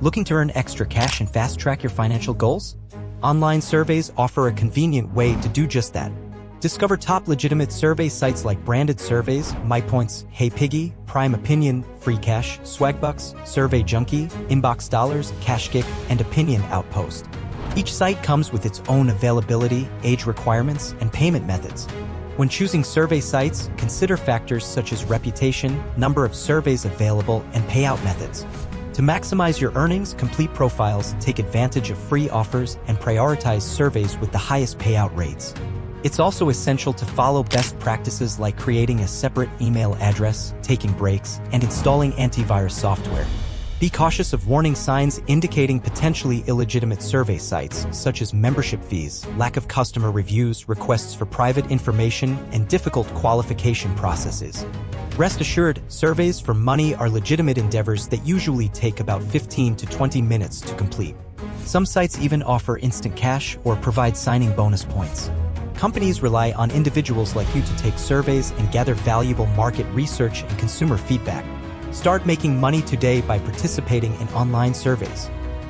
Looking to earn extra cash and fast-track your financial goals? Online surveys offer a convenient way to do just that. Discover top legitimate survey sites like Branded Surveys, MyPoints, HeyPiggy, Prime Opinion, FreeCash, Swagbucks, Survey Junkie, Inbox Dollars, CashGick, and Opinion Outpost. Each site comes with its own availability, age requirements, and payment methods. When choosing survey sites, consider factors such as reputation, number of surveys available, and payout methods. To maximize your earnings, complete profiles, take advantage of free offers, and prioritize surveys with the highest payout rates. It's also essential to follow best practices like creating a separate email address, taking breaks, and installing antivirus software. Be cautious of warning signs indicating potentially illegitimate survey sites, such as membership fees, lack of customer reviews, requests for private information, and difficult qualification processes. Rest assured, surveys for money are legitimate endeavors that usually take about 15 to 20 minutes to complete. Some sites even offer instant cash or provide signing bonus points. Companies rely on individuals like you to take surveys and gather valuable market research and consumer feedback. Start making money today by participating in online surveys.